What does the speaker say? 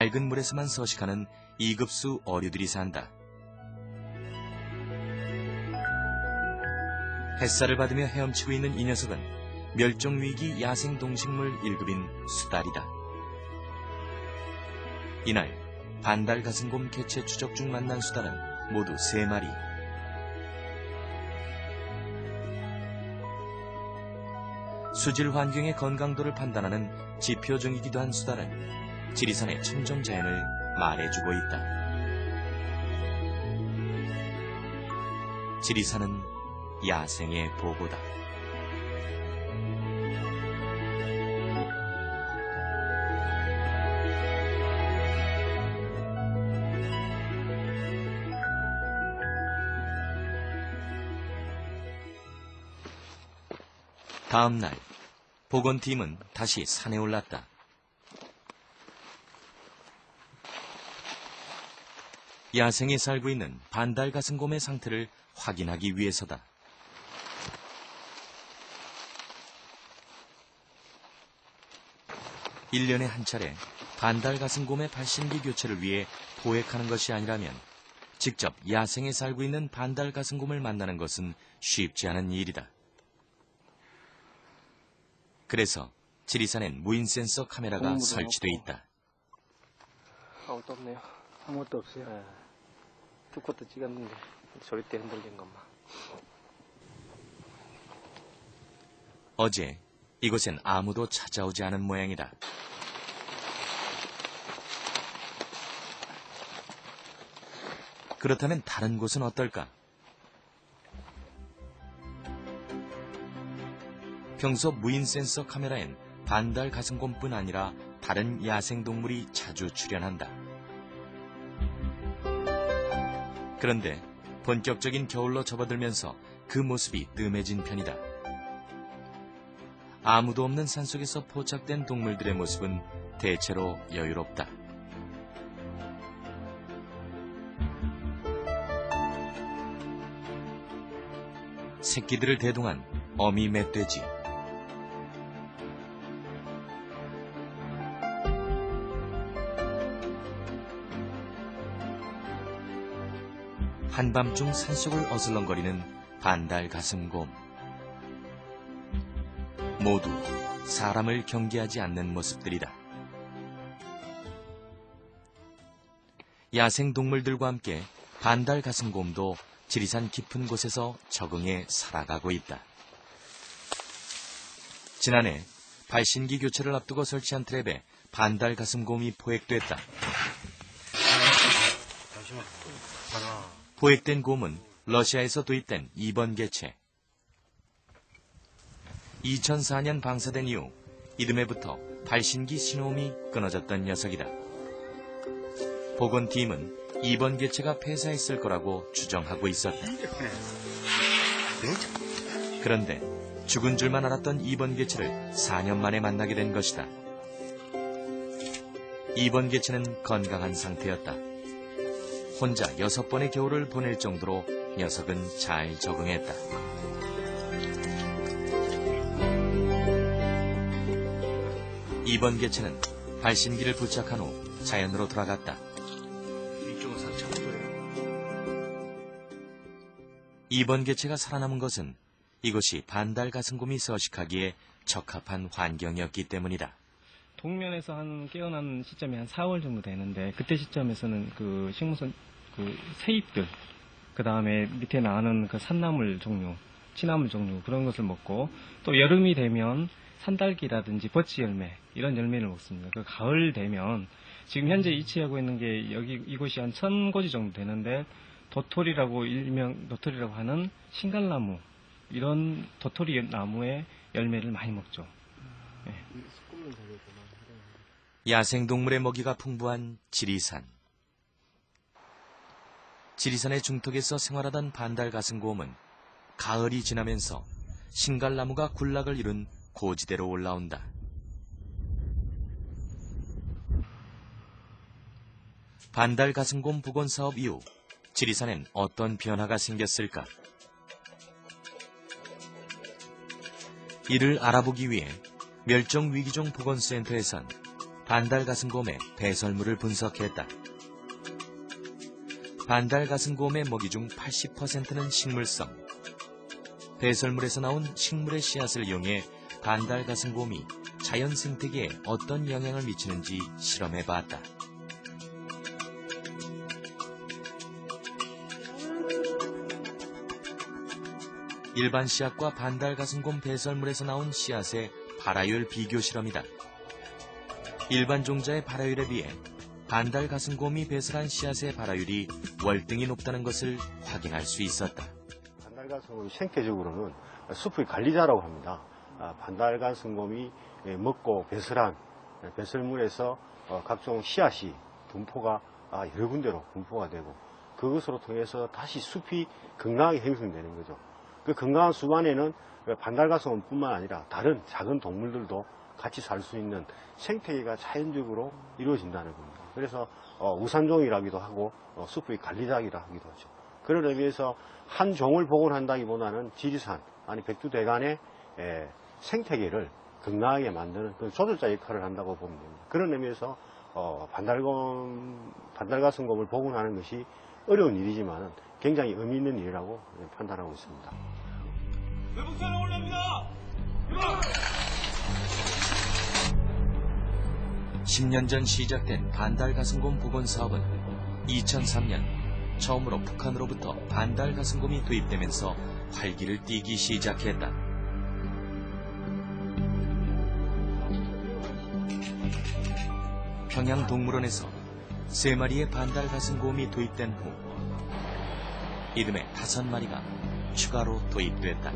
맑은 물에서만 서식하는 2급수 어류들이 산다. 햇살을 받으며 헤엄치고 있는 이 녀석은 멸종위기 야생동식물 1급인 수달이다. 이날 반달가슴곰 개체 추적 중 만난 수달은 모두 3마리. 수질 환경의 건강도를 판단하는 지표종이기도 한 수달은 지리산의 천정자연을 말해주고 있다. 지리산은 야생의 보고다. 다음 날, 복원팀은 다시 산에 올랐다. 야생에 살고 있는 반달가슴곰의 상태를 확인하기 위해서다. (1년에) 한 차례 반달가슴곰의 발신기 교체를 위해 포획하는 것이 아니라면 직접 야생에 살고 있는 반달가슴곰을 만나는 것은 쉽지 않은 일이다. 그래서 지리산엔 무인 센서 카메라가 설치돼 있다. 아무것도 없네요. 아무것도 없어요. 두 것도 찍었는데 소리 때 흔들린 것만. 어제 이곳엔 아무도 찾아오지 않은 모양이다. 그렇다면 다른 곳은 어떨까? 평소 무인 센서 카메라엔 반달가슴곰뿐 아니라 다른 야생동물이 자주 출현한다. 그런데 본격적인 겨울로 접어들면서 그 모습이 뜸해진 편이다. 아무도 없는 산속에서 포착된 동물들의 모습은 대체로 여유롭다. 새끼들을 대동한 어미 멧돼지. 한밤중 산속을 어슬렁거리는 반달가슴곰. 모두 사람을 경계하지 않는 모습들이다. 야생동물들과 함께 반달가슴곰도 지리산 깊은 곳에서 적응해 살아가고 있다. 지난해 발신기 교체를 앞두고 설치한 트랩에 반달가슴곰이 포획됐다. 포획된 곰은 러시아에서 도입된 2번 개체. 2004년 방사된 이후 이듬해부터 발신기 신호음이 끊어졌던 녀석이다. 복원팀은 2번 개체가 폐사했을 거라고 추정하고 있었다. 그런데 죽은 줄만 알았던 2번 개체를 4년 만에 만나게 된 것이다. 2번 개체는 건강한 상태였다. 혼자 6번의 겨울을 보낼 정도로 녀석은 잘 적응했다. 이번 개체는 발신기를 부착한 후 자연으로 돌아갔다. 이번 개체가 살아남은 것은 이곳이 반달가슴곰이 서식하기에 적합한 환경이었기 때문이다. 동면에서 한 깨어난 시점이 한 4월 정도 되는데 그때 시점에서는 그 식물성 그 새잎들, 그 다음에 밑에 나는 그 산나물 종류, 치나물 종류 그런 것을 먹고 또 여름이 되면 산딸기라든지 버치 열매 이런 열매를 먹습니다. 그 가을 되면 지금 현재 위치하고 있는 게 여기 이곳이 한 1000고지 정도 되는데 도토리라고 일명 도토리라고 하는 신갈나무 이런 도토리 나무의 열매를 많이 먹죠. 네. 야생동물의 먹이가 풍부한 지리산. 지리산의 중턱에서 생활하던 반달가슴곰은 가을이 지나면서 신갈나무가 군락을 이룬 고지대로 올라온다. 반달가슴곰 복원 사업 이후 지리산엔 어떤 변화가 생겼을까? 이를 알아보기 위해 멸종위기종 복원센터에선 반달가슴곰의 배설물을 분석했다. 반달가슴곰의 먹이 중 80%는 식물성. 배설물에서 나온 식물의 씨앗을 이용해 반달가슴곰이 자연 생태계에 어떤 영향을 미치는지 실험해봤다. 일반 씨앗과 반달가슴곰 배설물에서 나온 씨앗의 발화율 비교 실험이다. 일반 종자의 발화율에 비해 반달가슴곰이 배설한 씨앗의 발화율이 월등히 높다는 것을 확인할 수 있었다. 반달가슴곰이 생태적으로는 숲의 관리자라고 합니다. 반달가슴곰이 먹고 배설한 배설물에서 각종 씨앗이 분포가 여러 군데로 분포가 되고 그것으로 통해서 다시 숲이 건강하게 형성되는 거죠. 그 건강한 숲 안에는 반달가슴곰뿐만 아니라 다른 작은 동물들도 같이 살 수 있는 생태계가 자연적으로 이루어진다는 겁니다. 그래서 우산종이라기도 하고 숲의 관리자이라 하기도 하죠. 그런 의미에서 한 종을 복원한다기보다는 지리산 아니 백두대간의 생태계를 건강하게 만드는 그런 조절자 역할을 한다고 보면 됩니다. 그런 의미에서 반달가슴곰을 복원하는 것이 어려운 일이지만 굉장히 의미 있는 일이라고 판단하고 있습니다. 외국산을 올립니다. 10년 전 시작된 반달가슴곰 복원 사업은 2003년 처음으로 북한으로부터 반달가슴곰이 도입되면서 활기를 띠기 시작했다. 평양동물원에서 3마리의 반달가슴곰이 도입된 후 이듬해 5마리가 추가로 도입됐다.